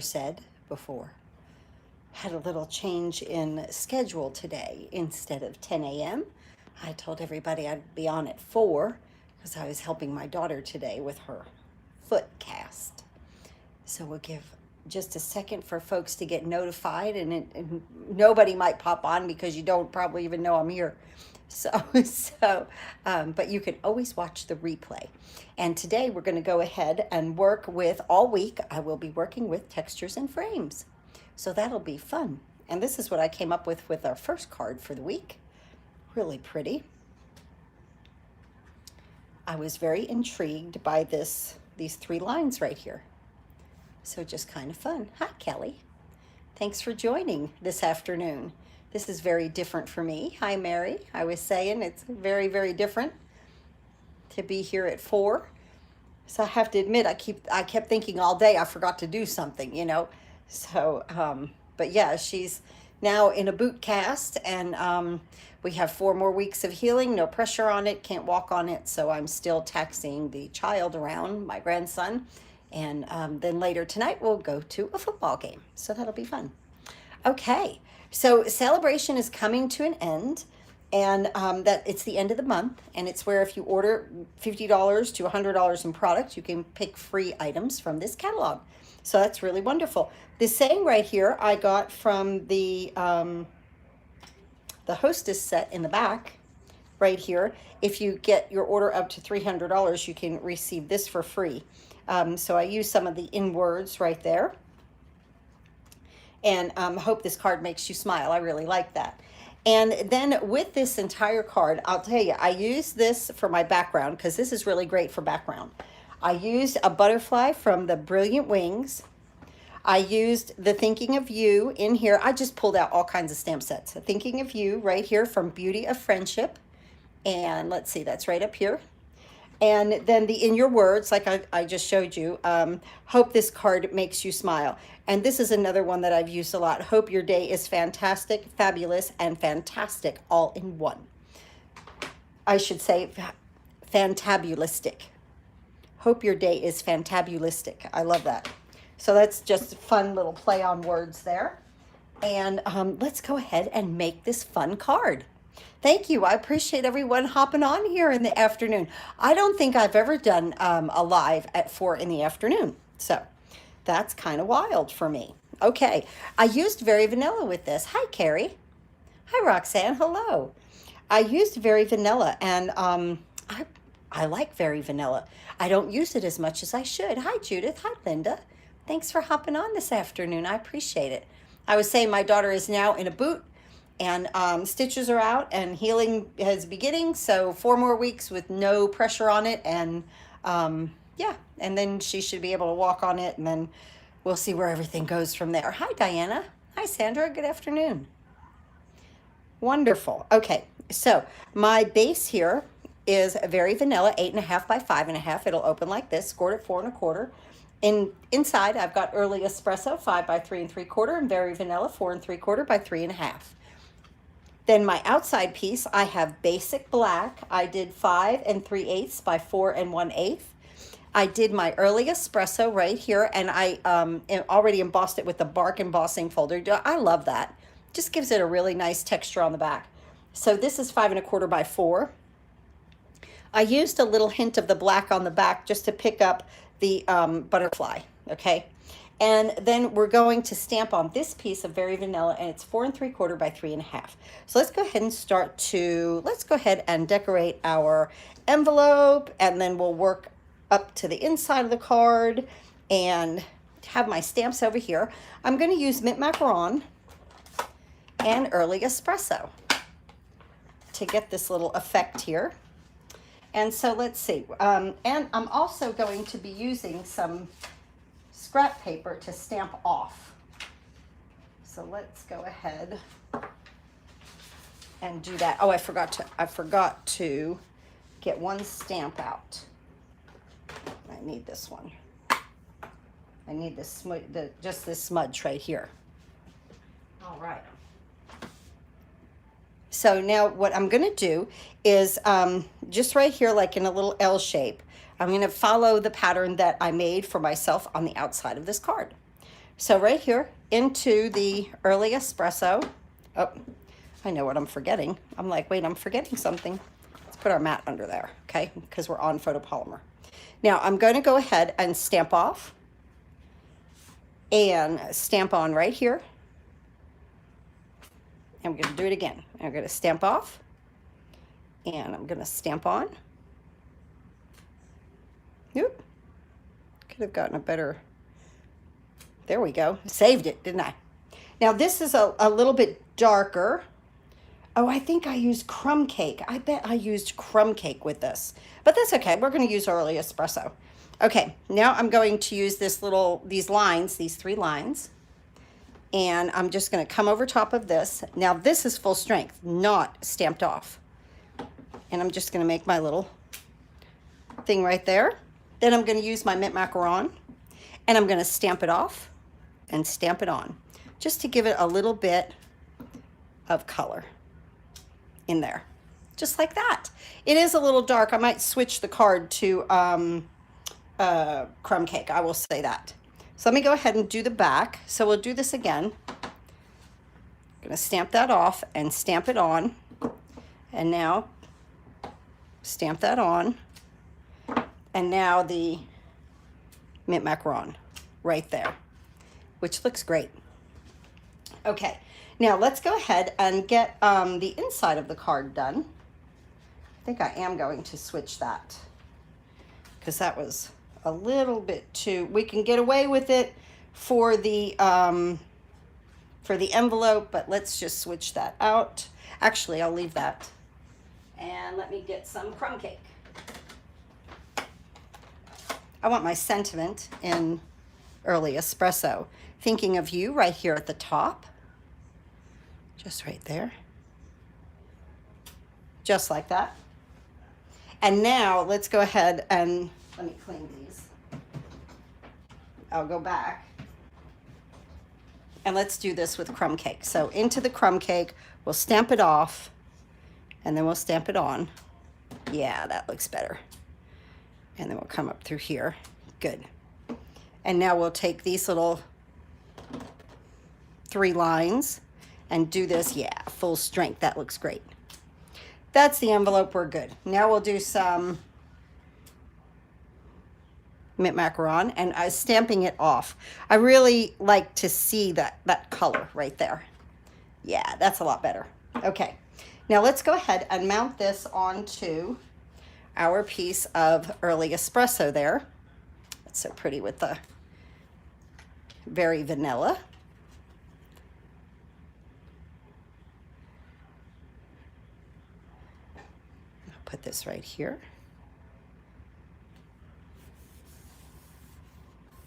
said before. Had a little change in schedule today. Instead of 10 a.m., I told everybody I'd be on at 4 because I was helping my daughter today with her foot cast. So we'll give just a second for folks to get notified, and nobody might pop on because you don't probably even know I'm here. So, but you can always watch the replay. And today we're going to go ahead and work with, all week, I will be working with textures and frames. So that'll be fun. And this is what I came up with our first card for the week. Really pretty. I was very intrigued by these 3 lines right here. So just kind of fun. Hi, Kelly. Thanks for joining this afternoon. This is very different for me. Hi, Mary. I was saying it's very, very different to be here at 4. So I have to admit, I kept thinking all day I forgot to do something, you know. So, but yeah, she's now in a boot cast, and we have 4 more weeks of healing, no pressure on it, can't walk on it. So I'm still taxiing the child around, my grandson. And then later tonight, we'll go to a football game. So that'll be fun. Okay, so celebration is coming to an end, and that it's the end of the month, and it's where if you order $50 to $100 in product, you can pick free items from this catalog. So that's really wonderful. This saying right here I got from the hostess set in the back right here. If you get your order up to $300, you can receive this for free. So I use some of the in words right there. And hope this card makes you smile. I really like that. And then with this entire card, I'll tell you, I use this for my background because this is really great for background. I used a butterfly from the Brilliant Wings. I used the Thinking of You in here. I just pulled out all kinds of stamp sets. Thinking of You right here from Beauty of Friendship. And let's see, that's right up here. And then the In Your Words, like I just showed you, hope this card makes you smile. And this is another one that I've used a lot. Hope your day is fantastic, fabulous, and fantastic all in one. I should say fantabulistic. Hope your day is fantabulistic. I love that. So that's just a fun little play on words there. And let's go ahead and make this fun card. Thank you. I appreciate everyone hopping on here in the afternoon. I don't think I've ever done a live at 4 in the afternoon. So that's kind of wild for me. Okay. I used Very Vanilla with this. Hi, Carrie. Hi, Roxanne. Hello. I used Very Vanilla, and I like Very Vanilla. I don't use it as much as I should. Hi, Judith. Hi, Linda. Thanks for hopping on this afternoon. I appreciate it. I was saying my daughter is now in a boot, and stitches are out, and healing is beginning. So 4 more weeks with no pressure on it, and yeah, and then she should be able to walk on it, and then we'll see where everything goes from there. Hi, Diana. Hi, Sandra. Good afternoon. Wonderful. Okay, so my base here is a Very Vanilla 8.5 by 5.5. It'll open like this, scored at 4 1/4. Inside, I've got Early Espresso 5 by 3 3/4, and Very Vanilla 4 3/4 by 3.5. Then my outside piece, I have Basic Black. I did 5 3/8 by 4 1/8. I did my Early Espresso right here, and I already embossed it with the bark embossing folder. I love that. Just gives it a really nice texture on the back. So this is 5 1/4 by 4. I used a little hint of the black on the back just to pick up the butterfly, okay? And then we're going to stamp on this piece of Very Vanilla, and it's 4 3/4 by 3.5. So let's go ahead and let's go ahead and decorate our envelope, and then we'll work up to the inside of the card and have my stamps over here. I'm going to use Mint Macaron and Early Espresso to get this little effect here. And so let's see. And I'm also going to be using some scrap paper to stamp off. So let's go ahead and do that. Oh, I forgot to get one stamp out. I need this one. I need this just this smudge right here. All right. So now what I'm going to do is just right here, like in a little L shape, I'm going to follow the pattern that I made for myself on the outside of this card. So right here into the early espresso. Oh, I know what I'm forgetting. I'm like, wait, I'm forgetting something. Let's put our mat under there, okay? Because we're on photopolymer. Now I'm going to go ahead and stamp off and stamp on right here. I'm going to do it again. I'm going to stamp off and I'm going to stamp on. Oop. Could have gotten a better, there we go. Saved it, didn't I? Now this is a little bit darker. Oh, I think I used crumb cake. I bet I used crumb cake with this, but that's okay. We're going to use early espresso. Okay, now I'm going to use these lines, these 3 lines, and I'm just going to come over top of this. Now this is full strength, not stamped off. And I'm just going to make my little thing right there. Then I'm going to use my mint macaron, and I'm going to stamp it off and stamp it on, just to give it a little bit of color in there, just like that. It is a little dark. I might switch the card to crumb cake. I will say that. So let me go ahead and do the back. So we'll do this again. I'm going to stamp that off and stamp it on. And now stamp that on. And now the mint macaron right there, which looks great. Okay, now let's go ahead and get the inside of the card done. I think I am going to switch that because that was a little bit too, we can get away with it for the envelope, but let's just switch that out. Actually, I'll leave that. And let me get some crumb cake. I want my sentiment in early espresso. Thinking of you right here at the top. Just right there. Just like that. And now let's go ahead and let me clean these. I'll go back. And let's do this with crumb cake. So into the crumb cake, we'll stamp it off and then we'll stamp it on. Yeah, that looks better. And then we'll come up through here. Good. And now we'll take these little 3 lines and do this. Yeah, full strength. That looks great. That's the envelope. We're good. Now we'll do some mint macaron and stamping it off. I really like to see that color right there. Yeah, that's a lot better. Okay. Now let's go ahead and mount this onto our piece of early espresso there. That's so pretty with the very vanilla. I'll put this right here.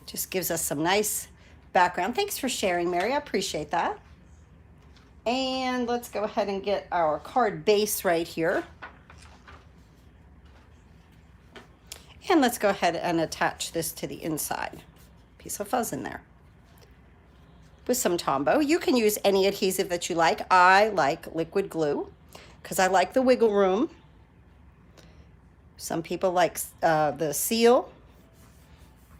Just gives us some nice background. Thanks for sharing, Mary. I appreciate that. And let's go ahead and get our card base right here. And let's go ahead and attach this to the inside. Piece of fuzz in there. With some Tombow. You can use any adhesive that you like. I like liquid glue because I like the wiggle room. Some people like the seal.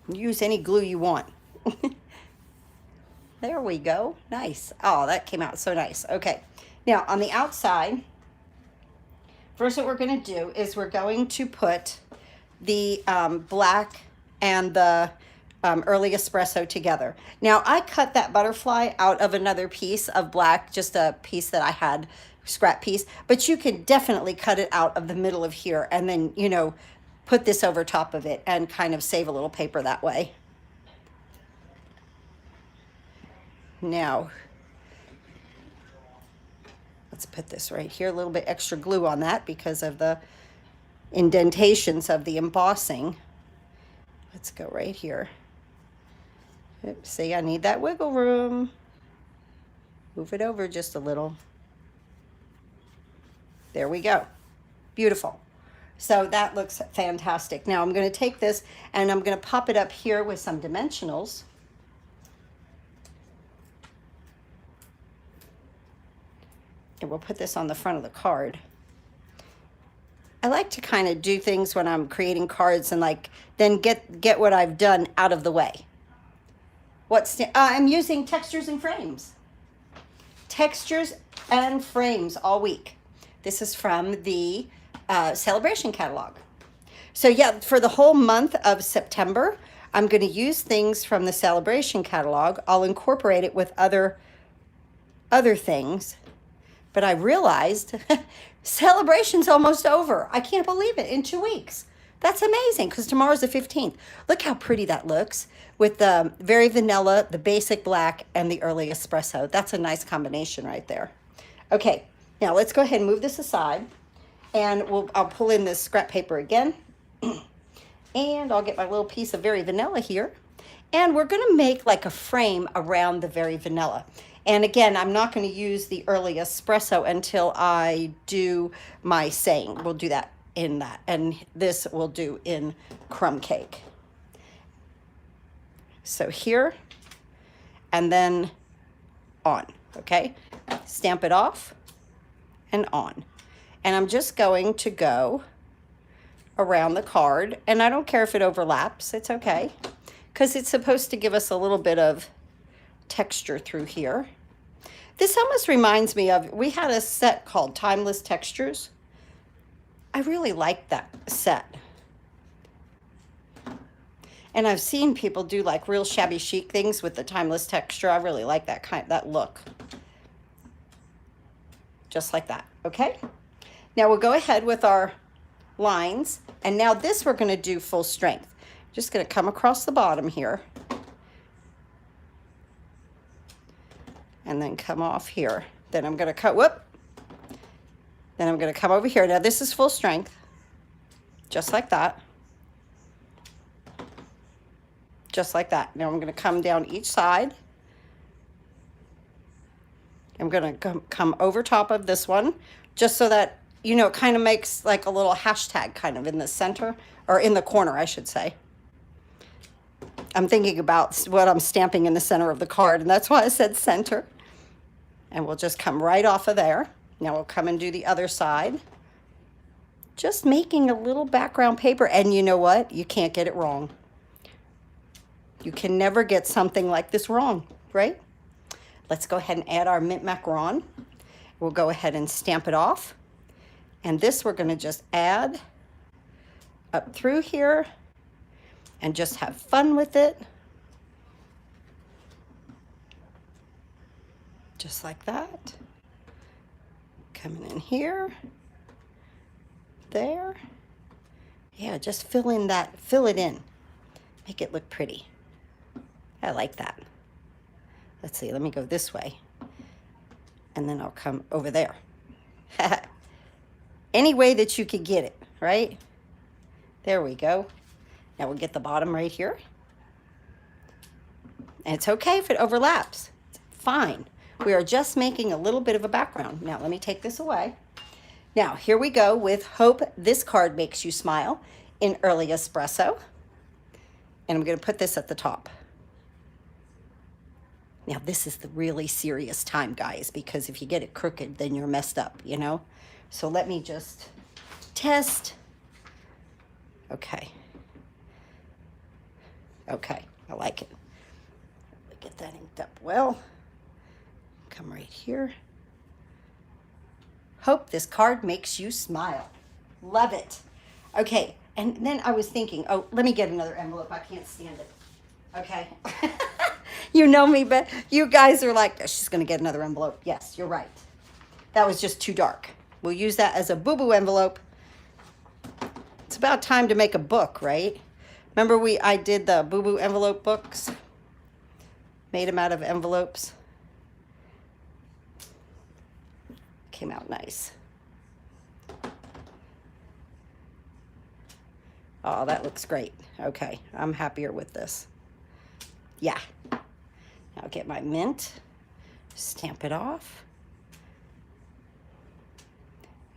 Use any glue you want. There we go. Nice. Oh, that came out so nice. Okay. Now, on the outside, first what we're going to do is we're going to put the black and the early espresso together. Now, I cut that butterfly out of another piece of black, just a piece that I had, scrap piece, but you can definitely cut it out of the middle of here and then, you know, put this over top of it and kind of save a little paper that way. Now, let's put this right here, a little bit extra glue on that because of the indentations of the embossing. Let's go right here. Oops, see, I need that wiggle room. Move it over just a little. There we go. Beautiful. So that looks fantastic. Now I'm going to take this and I'm going to pop it up here with some dimensionals. And we'll put this on the front of the card. I like to kind of do things when I'm creating cards and like then get what I've done out of the way. I'm using Textures and Frames. Textures and Frames all week. This is from the Celebration catalog. So yeah, for the whole month of September, I'm going to use things from the Celebration catalog. I'll incorporate it with other things. But I realized Celebration's almost over. I can't believe it, in 2 weeks. That's amazing, because tomorrow's the 15th. Look how pretty that looks with the very vanilla, the basic black, and the early espresso. That's a nice combination right there. Okay, now let's go ahead and move this aside, and I'll pull in this scrap paper again. And I'll get my little piece of very vanilla here. And we're going to make like a frame around the very vanilla. And again, I'm not going to use the early espresso until I do my saying. We'll do that in that. And this we'll do in crumb cake. So here, and then on, okay? Stamp it off and on. And I'm just going to go around the card, and I don't care if it overlaps, it's okay, because it's supposed to give us a little bit of texture through here. This almost reminds me of, we had a set called Timeless Textures. I really like that set. And I've seen people do like real shabby chic things with the timeless texture. I really like that look. Just like that, okay? Now we'll go ahead with our lines, and now this we're going to do full strength. Just going to come across the bottom here and then come off here. Then I'm going to cut, then I'm going to come over here. Now this is full strength, just like that, just like that. Now I'm going to come down each side. I'm going to come over top of this one, just so that, you know, it kind of makes like a little hashtag kind of in the center, or in the corner, I should say. I'm thinking about what I'm stamping in the center of the card, and that's why I said center. And we'll just come right off of there. Now we'll come and do the other side. Just making a little background paper, and you know what? You can't get it wrong. You can never get something like this wrong, right? Let's go ahead and add our mint macaron. We'll go ahead and stamp it off. And this we're going to just add up through here and just have fun with it. Just like that. Coming in here, there. Yeah, just fill it in. Make it look pretty. I like that. Let's see, let me go this way. And then I'll come over there. Any way that you could get it, right? There we go. Now we'll get the bottom right here. And it's okay if it overlaps. It's fine. We are just making a little bit of a background. Now let me take this away. Now here we go with Hope This Card Makes You Smile in Early Espresso. And I'm going to put this at the top. Now this is the really serious time, guys, because if you get it crooked, then you're messed up, you know? So let me just test. Okay. Okay, I like it. Get that inked up well. Come right here. Hope this card makes you smile. Love it. Okay, and then I was thinking, oh, let me get another envelope. I can't stand it. Okay. You know me, but you guys are like, oh, she's going to get another envelope. Yes, you're right. That was just too dark. We'll use that as a boo-boo envelope. It's about time to make a book, right? Remember I did the boo-boo envelope books? Made them out of envelopes. Came out nice. Oh, that looks great. Okay, I'm happier with this. Yeah. Now get my mint, stamp it off.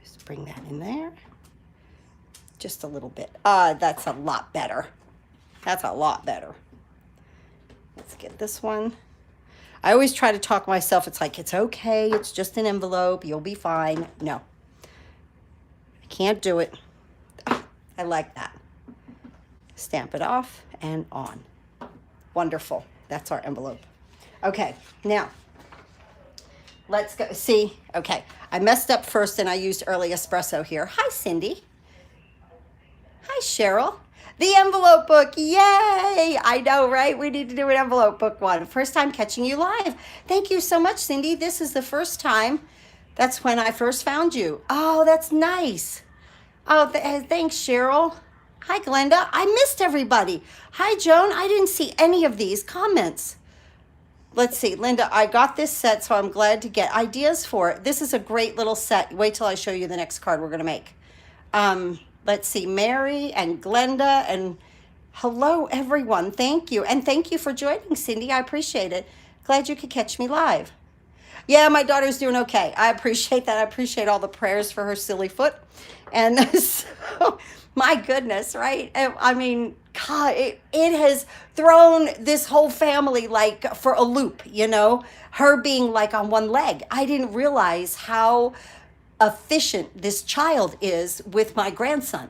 Just bring that in there. Just a little bit. That's a lot better. That's a lot better. Let's get this one. I always try to talk myself. It's like, it's okay. It's just an envelope. You'll be fine. No. I can't do it. I like that. Stamp it off and on. Wonderful. That's our envelope. Okay, now let's go. See, okay, I messed up first and I used early espresso here. Hi, Cindy. Hi, Cheryl. The envelope book, yay! I know, right? We need to do an envelope book one. First time catching you live. Thank you so much, Cindy. This is the first time. That's when I first found you. Oh, that's nice. Oh, thanks, Cheryl. Hi, Glenda. I missed everybody. Hi, Joan. I didn't see any of these comments. Let's see, Linda, I got this set, so I'm glad to get ideas for it. This is a great little set. Wait till I show you the next card we're going to make. Let's see, Mary and Glenda, and hello, everyone. Thank you. And thank you for joining, Cindy. I appreciate it. Glad you could catch me live. Yeah, my daughter's doing okay. I appreciate that. I appreciate all the prayers for her silly foot. And so, my goodness, right? I mean, God, it has thrown this whole family like for a loop, you know, her being like on one leg. I didn't realize how efficient this child is with my grandson.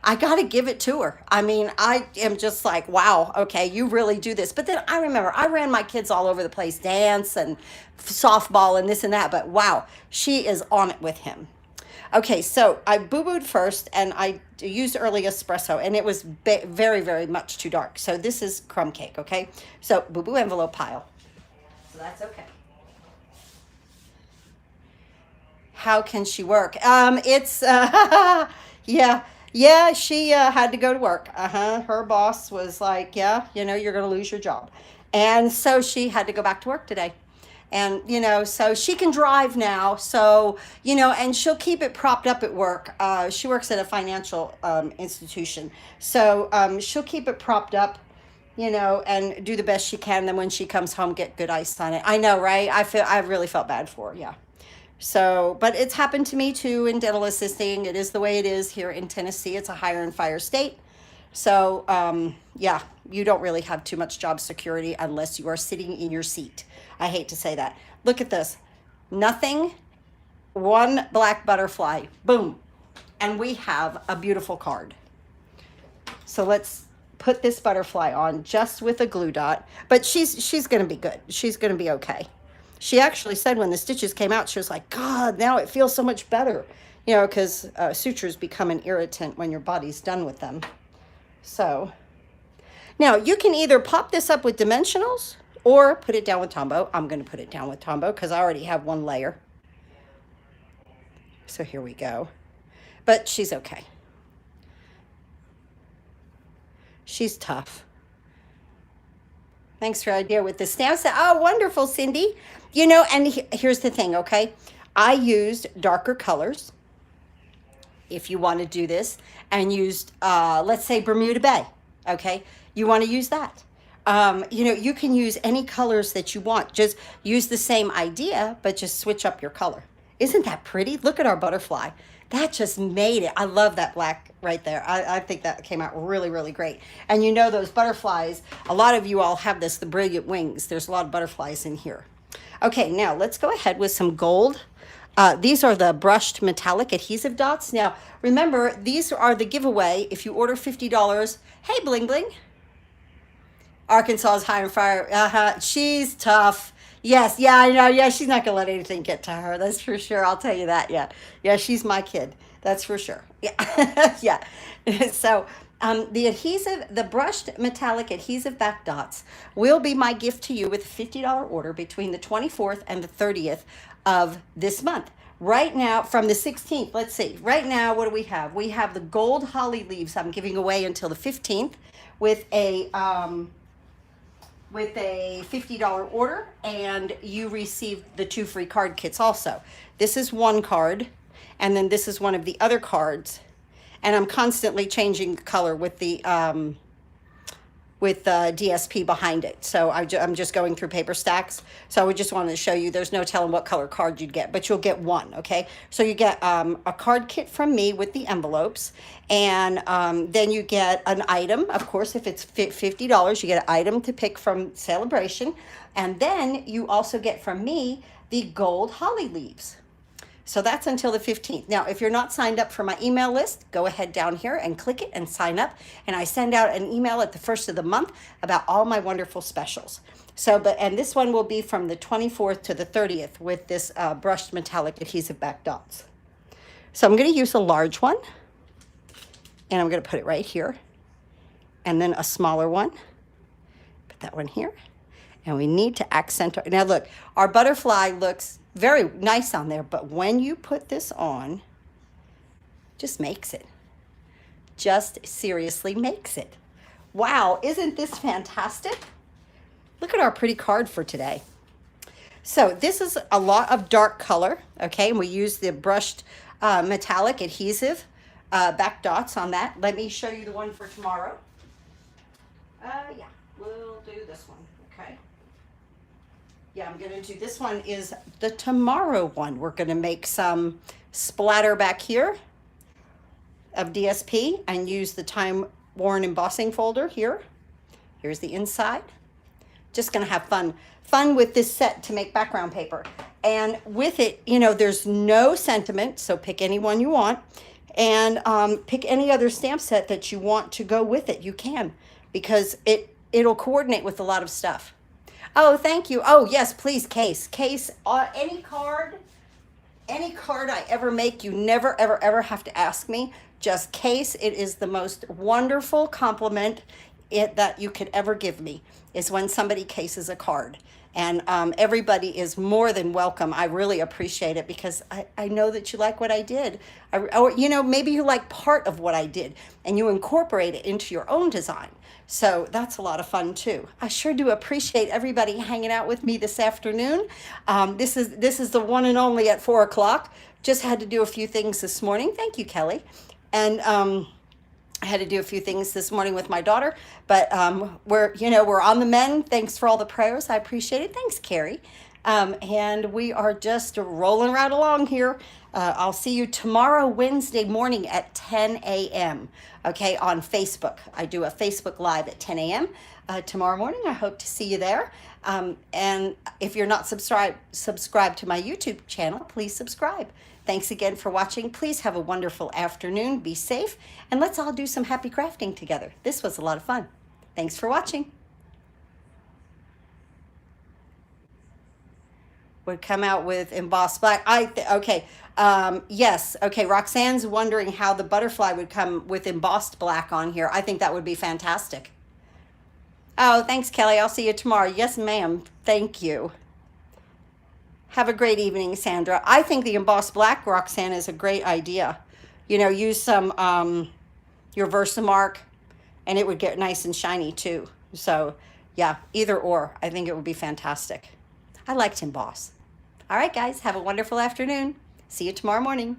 I got to give it to her. I mean, I am just like, wow, okay, you really do this. But then I remember I ran my kids all over the place, dance and softball and this and that. But wow, she is on it with him. Okay, so I boo-booed first and I used early espresso and it was very, very much too dark. So this is crumb cake, okay? So boo-boo envelope pile. So that's okay. How can she work? It's, yeah, she had to go to work. Her boss was like, yeah, you know, you're going to lose your job. And so she had to go back to work today. And, you know, so she can drive now. So, you know, and she'll keep it propped up at work. She works at a financial institution. So she'll keep it propped up, you know, and do the best she can. Then when she comes home, get good ice on it. I know, right? I really felt bad for her. Yeah. So, but it's happened to me too in dental assisting. It is the way it is here in Tennessee. It's a hire and fire state. So, yeah, you don't really have too much job security unless you are sitting in your seat. I hate to say that. Look at this. Nothing, one black butterfly, boom. And we have a beautiful card. So let's put this butterfly on just with a glue dot. But she's going to be good. She's going to be okay. She actually said when the stitches came out, she was like, God, now it feels so much better. You know, because sutures become an irritant when your body's done with them. So, now you can either pop this up with dimensionals or put it down with Tombow. I'm going to put it down with Tombow because I already have one layer. So here we go. But she's okay. She's tough. Thanks for your idea with the stamps. Oh, wonderful, Cindy. You know, and here's the thing, okay? I used darker colors, if you want to do this, and used, let's say, Bermuda Bay, okay? You want to use that. You know, you can use any colors that you want. Just use the same idea, but just switch up your color. Isn't that pretty? Look at our butterfly. That just made it. I love that black right there. I think that came out really, really great. And you know those butterflies, a lot of you all have this, the brilliant wings. There's a lot of butterflies in here. Okay, now let's go ahead with some gold. These are the brushed metallic adhesive dots. Now, remember, these are the giveaway. If you order $50, hey, Bling Bling. Arkansas is high on fire. She's tough. Yes, yeah, I know. Yeah, she's not going to let anything get to her. That's for sure. I'll tell you that. Yeah. Yeah, she's my kid. That's for sure. Yeah. Yeah. So the adhesive, the brushed metallic adhesive back dots will be my gift to you with a $50 order between the 24th and the 30th of this month. Right now, from the 16th, let's see. Right now, what do we have? We have the gold holly leaves I'm giving away until the 15th with a $50 order, and you receive the 2 free card kits also. This is one card, and then this is one of the other cards, and I'm constantly changing the color with the DSP behind it. So I'm just going through paper stacks. So I just wanted to show you there's no telling what color card you'd get, but you'll get one, okay? So you get a card kit from me with the envelopes, and then you get an item. Of course, if it's $50, you get an item to pick from Celebration, and then you also get from me the gold holly leaves. So that's until the 15th. Now, if you're not signed up for my email list, go ahead down here and click it and sign up. And I send out an email at the first of the month about all my wonderful specials. So, and this one will be from the 24th to the 30th with this brushed metallic adhesive back dots. So I'm going to use a large one, and I'm going to put it right here. And then a smaller one. Put that one here. And we need to accent our, now look, our butterfly looks very nice on there, but when you put this on, just makes it. Just seriously makes it. Wow, isn't this fantastic? Look at our pretty card for today. So this is a lot of dark color, okay? And we use the brushed metallic adhesive back dots on that. Let me show you the one for tomorrow. Yeah, we'll do this one, okay? Yeah, I'm gonna do, this one is the tomorrow one. We're gonna make some splatter back here of DSP and use the time-worn embossing folder here. Here's the inside. Just gonna have fun with this set to make background paper. And with it, you know, there's no sentiment, so pick any one you want. And pick any other stamp set that you want to go with it. You can, because it'll coordinate with a lot of stuff. Oh, thank you. Oh, yes, please, Case. Case, any card I ever make, you never, ever, ever have to ask me. Just Case. It is the most wonderful compliment that you could ever give me, is when somebody cases a card. And everybody is more than welcome. I really appreciate it, because I know that you like what I did. Or, you know, maybe you like part of what I did and you incorporate it into your own design. So that's a lot of fun too. I sure do appreciate everybody hanging out with me this afternoon. This is the one and only at 4 o'clock. Just had to do a few things this morning. Thank you, Kelly. And I had to do a few things this morning with my daughter, but we're on the mend. Thanks for all the prayers. I appreciate it. Thanks, Carrie. And we are just rolling right along here. I'll see you tomorrow, Wednesday morning at 10 a.m. Okay, on Facebook. I do a Facebook Live at 10 a.m. Tomorrow morning. I hope to see you there. And if you're not subscribed to my YouTube channel, please subscribe. Thanks again for watching. Please have a wonderful afternoon. Be safe, and let's all do some happy crafting together. This was a lot of fun. Thanks for watching. Would come out with embossed black. Okay. Yes. Okay. Roxanne's wondering how the butterfly would come with embossed black on here. I think that would be fantastic. Oh, thanks, Kelly. I'll see you tomorrow. Yes, ma'am. Thank you. Have a great evening, Sandra. I think the embossed black, Roxanne, is a great idea. You know, use some your Versamark, and it would get nice and shiny too. So yeah, either or. I think it would be fantastic. I liked emboss. All right, guys, have a wonderful afternoon. See you tomorrow morning.